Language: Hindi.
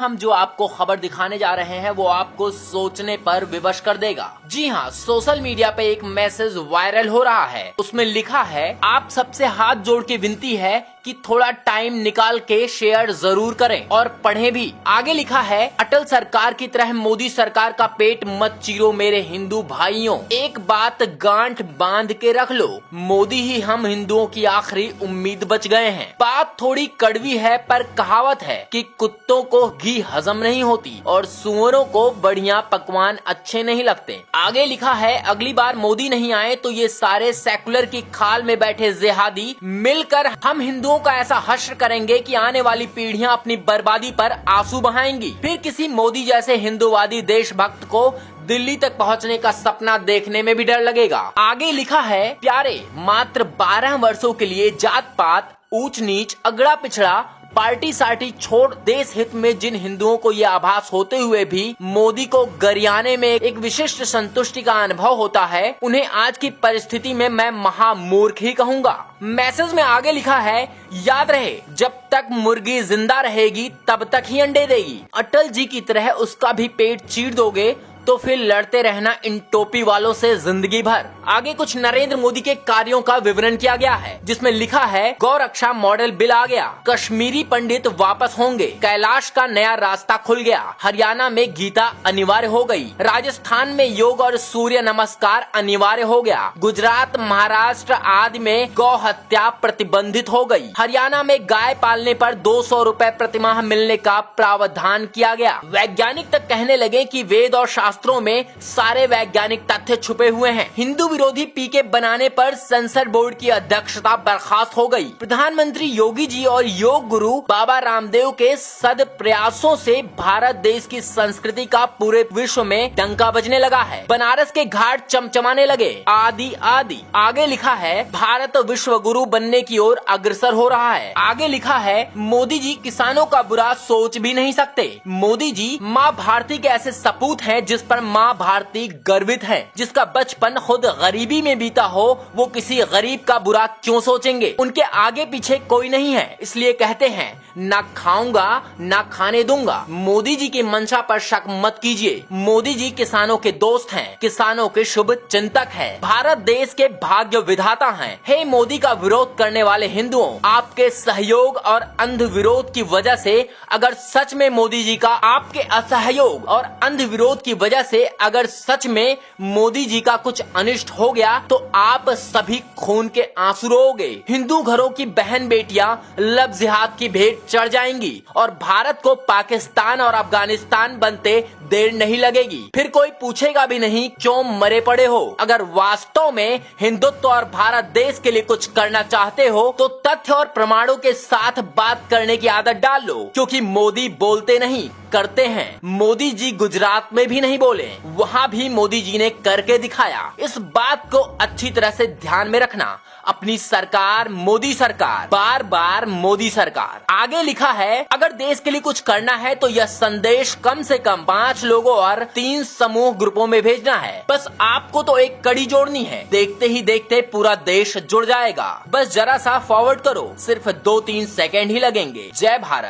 हम जो आपको खबर दिखाने जा रहे हैं वो आपको सोचने पर विवश कर देगा। जी हाँ, सोशल मीडिया पे एक मैसेज वायरल हो रहा है। उसमें लिखा है, आप सबसे हाथ जोड़ के विनती है कि थोड़ा टाइम निकाल के शेयर जरूर करें और पढ़ें भी। आगे लिखा है, अटल सरकार की तरह मोदी सरकार का पेट मत चीरो मेरे हिंदू भाइयों, एक बात गांठ बांध के रख लो, मोदी ही हम हिंदुओं की आखिरी उम्मीद बच गए हैं। बात थोड़ी कड़वी है पर कहावत है कि कुत्तों को घी हजम नहीं होती और सुअरों को बढ़िया पकवान अच्छे नहीं लगते। आगे लिखा है, अगली बार मोदी नहीं आए तो ये सारे सेकुलर की खाल में बैठे जिहादी मिलकर हम हिंदुओं का ऐसा हश्र करेंगे कि आने वाली पीढ़ियां अपनी बर्बादी पर आंसू बहाएंगी। फिर किसी मोदी जैसे हिंदूवादी देशभक्त को दिल्ली तक पहुंचने का सपना देखने में भी डर लगेगा। आगे लिखा है, प्यारे, मात्र 12 वर्षों के लिए जात पात, ऊंच नीच, अगड़ा पिछड़ा, पार्टी सार्टी छोड़ देश हित में जिन हिंदुओं को ये आभास होते हुए भी मोदी को गरियाने में एक विशिष्ट संतुष्टि का अनुभव होता है, उन्हें आज की परिस्थिति में मैं महामूर्ख ही कहूँगा। मैसेज में आगे लिखा है, याद रहे जब तक मुर्गी जिंदा रहेगी तब तक ही अंडे देगी। अटल जी की तरह उसका भी पेट चीर दोगे तो फिर लड़ते रहना इन टोपी वालों से जिंदगी भर। आगे कुछ नरेंद्र मोदी के कार्यों का विवरण किया गया है, जिसमें लिखा है, गौ रक्षा मॉडल बिल आ गया, कश्मीरी पंडित वापस होंगे, कैलाश का नया रास्ता खुल गया, हरियाणा में गीता अनिवार्य हो गई, राजस्थान में योग और सूर्य नमस्कार अनिवार्य हो गया, गुजरात, महाराष्ट्र आदि में गौ हत्या प्रतिबंधित हो गई, हरियाणा में गाय पालने पर 200 रुपए प्रतिमाह मिलने का प्रावधान किया गया। वैज्ञानिक तक कहने लगे कि वेद और शास्त्रों में सारे वैज्ञानिक तथ्य छुपे हुए हैं। हिंदू विरोधी पीके बनाने पर संसद बोर्ड की अध्यक्षता बर्खास्त हो गई। प्रधानमंत्री योगी जी और योग गुरु बाबा रामदेव के सद प्रयासों से भारत देश की संस्कृति का पूरे विश्व में डंका बजने लगा है। बनारस के घाट चमचमाने लगे, आदि आदि। आगे लिखा है, भारत विश्व गुरु बनने की ओर अग्रसर हो रहा है। आगे लिखा है, मोदी जी किसानों का बुरा सोच भी नहीं सकते। मोदी जी माँ भारती के ऐसे सपूत हैं जिस पर माँ भारती गर्वित है। जिसका बचपन खुद गरीबी में बीता हो, वो किसी गरीब का बुरा क्यों सोचेंगे। उनके आगे पीछे कोई नहीं है, इसलिए कहते हैं, ना खाऊंगा ना खाने दूंगा। मोदी जी की मंशा पर शक मत कीजिए। मोदी जी किसानों के दोस्त हैं, किसानों के शुभ चिंतक हैं, भारत देश के भाग्य विधाता हैं। हे मोदी का विरोध करने वाले हिंदुओं, आपके सहयोग और अंध विरोध की वजह से अगर सच में मोदी जी का, आपके असहयोग और अंध विरोध की वजह से अगर सच में मोदी जी का कुछ अनिष्ट हो गया तो आप सभी खून के आंसू रोओगे। हिंदू घरों की बहन बेटियां लब जिहाद की भेंट चढ़ जाएंगी और भारत को पाकिस्तान और अफगानिस्तान बनते देर नहीं लगेगी। फिर कोई पूछेगा भी नहीं क्यों मरे पड़े हो। अगर वास्तव में हिंदुत्व और भारत देश के लिए कुछ करना चाहते हो तो तथ्य और प्रमाणों के साथ बात करने की आदत डाल लो, क्योंकि मोदी बोलते नहीं करते हैं। मोदी जी गुजरात में भी नहीं बोले, वहाँ भी मोदी जी ने करके दिखाया। इस बात को अच्छी तरह से ध्यान में रखना। अपनी सरकार मोदी सरकार, बार बार मोदी सरकार। आगे लिखा है, अगर देश के लिए कुछ करना है तो यह संदेश कम से कम 5 लोगों और 3 समूह ग्रुपों में भेजना है। बस आपको तो एक कड़ी जोड़नी है, देखते ही देखते पूरा देश जुड़ जाएगा। बस जरा सा फॉरवर्ड करो, सिर्फ 2-3 सेकेंड ही लगेंगे। जय भारत।